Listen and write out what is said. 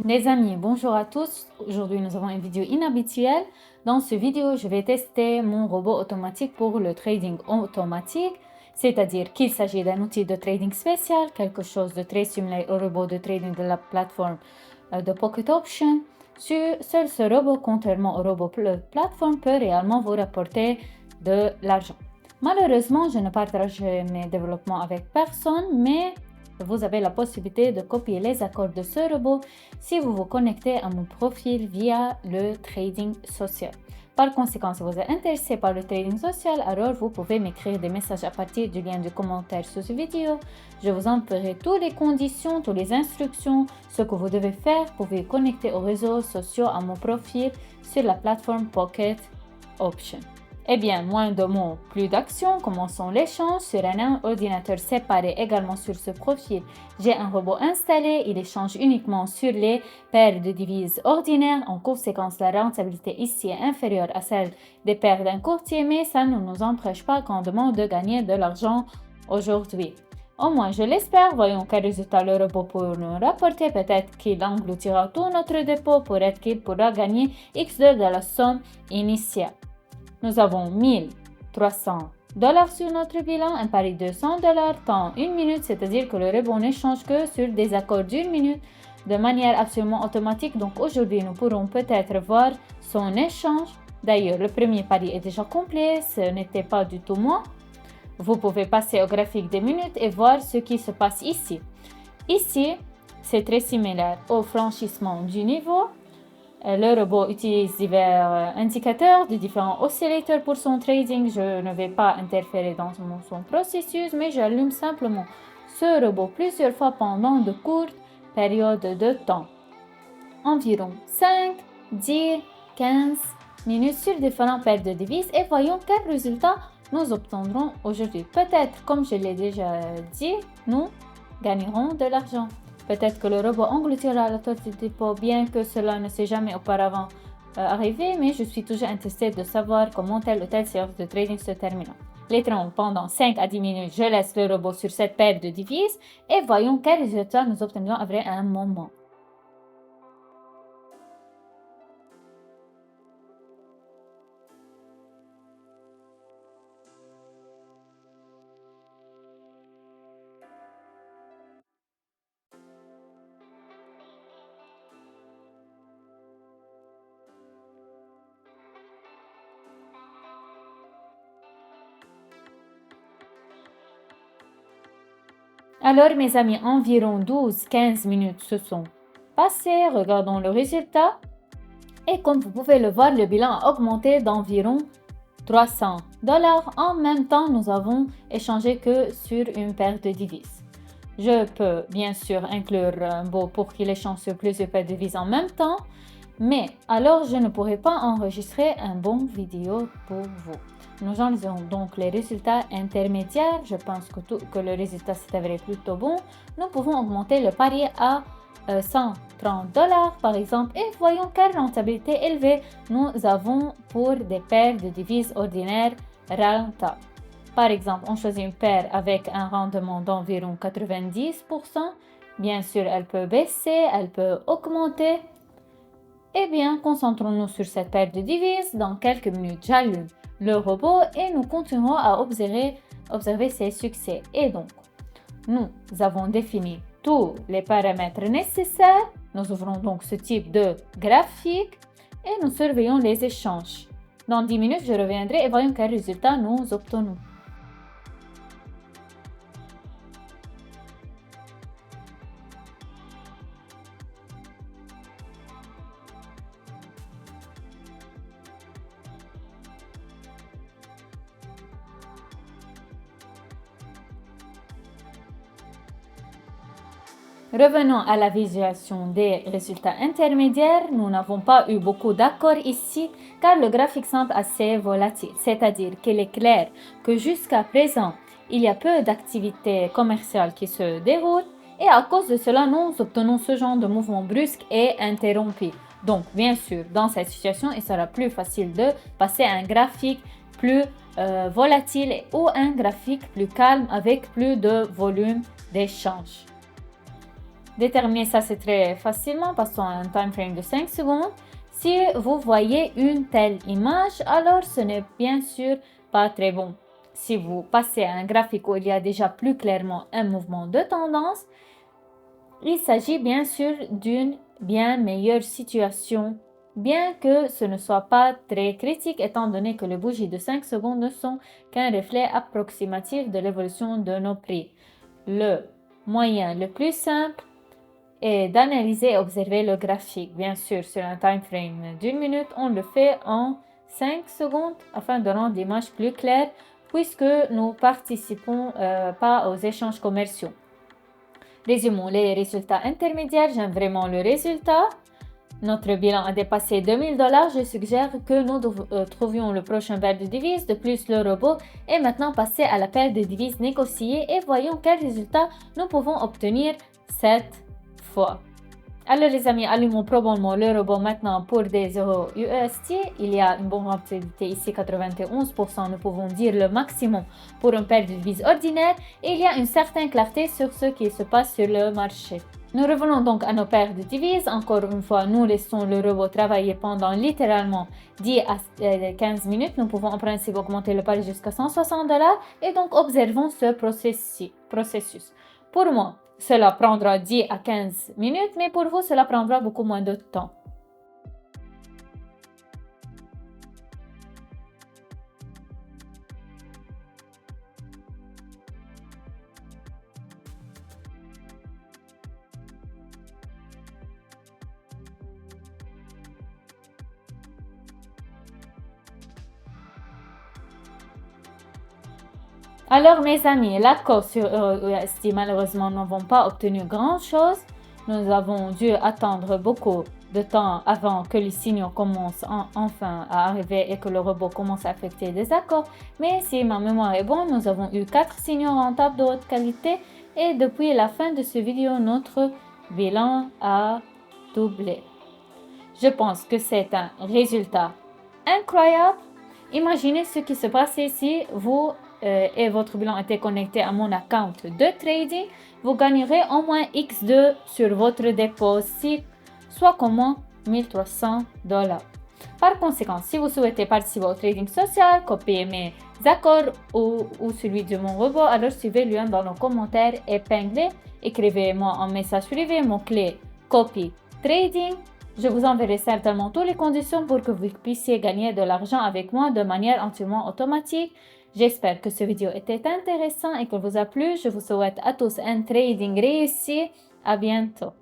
Les amis, bonjour à tous. Aujourd'hui, nous avons une vidéo inhabituelle. Dans cette vidéo, je vais tester mon robot automatique pour le trading automatique, c'est-à-dire qu'il s'agit d'un outil de trading spécial, quelque chose de très similaire au robot de trading de la plateforme de Pocket Option. Seul ce robot, contrairement au robot plateforme, peut réellement vous rapporter de l'argent. Malheureusement, je ne partage mes développements avec personne, mais vous avez la possibilité de copier les accords de ce robot si vous vous connectez à mon profil via le trading social. Par conséquent, si vous êtes intéressé par le trading social, alors vous pouvez m'écrire des messages à partir du lien du commentaire sous cette vidéo. Je vous enverrai toutes les conditions, toutes les instructions, ce que vous devez faire pour vous connecter aux réseaux sociaux à mon profil sur la plateforme Pocket Option. Eh bien, moins de mots, plus d'actions. Commençons l'échange sur un ordinateur séparé également sur ce profil. J'ai un robot installé, il échange uniquement sur les paires de devises ordinaires. En conséquence, la rentabilité ici est inférieure à celle des paires d'un courtier, mais ça ne nous empêche pas grandement de gagner de l'argent aujourd'hui. Au moins, je l'espère. Voyons quel résultat le robot peut nous rapporter. Peut-être qu'il engloutira tout notre dépôt pour être qu'il pourra gagner X de la somme initiale. Nous avons 1300 $ sur notre bilan, un pari de 100 $, temps 1 minute, c'est-à-dire que le robot n'échange que sur des accords d'1 minute de manière absolument automatique. Donc aujourd'hui, nous pourrons peut-être voir son échange. D'ailleurs, le premier pari est déjà complet, ce n'était pas du tout moi. Vous pouvez passer au graphique des minutes et voir ce qui se passe ici. Ici, c'est très similaire au franchissement du niveau. Le robot utilise divers indicateurs de différents oscillateurs pour son trading. Je ne vais pas interférer dans son processus, mais j'allume simplement ce robot plusieurs fois pendant de courtes périodes de temps. Environ 5, 10, 15 minutes sur différentes paires de devises et voyons quel résultat nous obtiendrons aujourd'hui. Peut-être, comme je l'ai déjà dit, nous gagnerons de l'argent. Peut-être que le robot engloutira la totalité du dépôt, bien que cela ne s'est jamais auparavant arrivé, mais je suis toujours intéressée de savoir comment telle ou telle séance de trading se termine. Lettrons pendant 5 à 10 minutes, je laisse le robot sur cette paire de devises et voyons quel résultat nous obtiendrons après un moment. Alors mes amis, environ 12-15 minutes se sont passées, regardons le résultat. Et comme vous pouvez le voir, le bilan a augmenté d'environ 300 $. En même temps, nous avons échangé que sur une paire de devises. Je peux bien sûr inclure un bot pour qu'il échange sur plusieurs paires de devises en même temps, mais alors je ne pourrai pas enregistrer un bon vidéo pour vous. Nous analysons donc les résultats intermédiaires. Je pense que le résultat s'est avéré plutôt bon. Nous pouvons augmenter le pari à 130 $ par exemple et voyons quelle rentabilité élevée nous avons pour des paires de devises ordinaires rentables. Par exemple, on choisit une paire avec un rendement d'environ 90%. Bien sûr, elle peut baisser, elle peut augmenter. Eh bien, concentrons-nous sur cette paire de devises. Dans quelques minutes, j'allume le robot et nous continuerons à observer ses succès. Et donc, nous avons défini tous les paramètres nécessaires. Nous ouvrons donc ce type de graphique et nous surveillons les échanges. Dans 10 minutes, je reviendrai et voyons quel résultat nous obtenons. Revenons à la visualisation des résultats intermédiaires. Nous n'avons pas eu beaucoup d'accords ici car le graphique semble assez volatile, c'est-à-dire qu'il est clair que jusqu'à présent, il y a peu d'activités commerciales qui se déroulent et à cause de cela, nous obtenons ce genre de mouvement brusque et interrompu. Donc, bien sûr, dans cette situation, il sera plus facile de passer à un graphique plus volatile ou un graphique plus calme avec plus de volume d'échange. Déterminer ça, c'est très facilement, passons à un time frame de 5 secondes. Si vous voyez une telle image, alors ce n'est bien sûr pas très bon. Si vous passez à un graphique où il y a déjà plus clairement un mouvement de tendance, il s'agit bien sûr d'une bien meilleure situation, bien que ce ne soit pas très critique étant donné que les bougies de 5 secondes ne sont qu'un reflet approximatif de l'évolution de nos prix. Le moyen le plus simple est d'analyser et observer le graphique. Bien sûr, sur un time frame d'une minute, on le fait en 5 secondes afin de rendre l'image plus claire puisque nous participons pas aux échanges commerciaux. Résumons les résultats intermédiaires. J'aime vraiment le résultat. Notre bilan a dépassé 2000 $. Je suggère que nous trouvions le prochain paire de devises. De plus, le robot est maintenant passé à la paire de devises négociée et voyons quel résultat nous pouvons obtenir cette fois. Alors les amis, allumons probablement le robot maintenant pour des euros USD. Il y a une bonne rentabilité ici, 91%, nous pouvons dire le maximum pour une paire de devises ordinaire. Et il y a une certaine clarté sur ce qui se passe sur le marché. Nous revenons donc à nos paires de devises. Encore une fois, nous laissons le robot travailler pendant littéralement 10 à 15 minutes. Nous pouvons en principe augmenter le pari jusqu'à 160 $ et donc observons ce processus. Pour moi, cela prendra 10 à 15 minutes, mais pour vous, cela prendra beaucoup moins de temps. Alors mes amis, l'accord sur EURUSD malheureusement n'avons pas obtenu grand chose. Nous avons dû attendre beaucoup de temps avant que les signaux commencent enfin à arriver et que le robot commence à affecter des accords. Mais si ma mémoire est bonne, nous avons eu 4 signaux rentables de haute qualité et depuis la fin de ce vidéo, notre bilan a doublé. Je pense que c'est un résultat incroyable. Imaginez ce qui se passait si vous et votre bilan était connecté à mon account de trading. Vous gagnerez au moins X2 sur votre dépôt, soit comment 1300 $. Par conséquent, si vous souhaitez participer au trading social, copier mes accords ou celui de mon robot, alors suivez le lien dans nos commentaires épinglés. Écrivez-moi un message privé, mot-clé copy trading. Je vous enverrai certainement toutes les conditions pour que vous puissiez gagner de l'argent avec moi de manière entièrement automatique. J'espère que cette vidéo était intéressante et qu'elle vous a plu. Je vous souhaite à tous un trading réussi. À bientôt.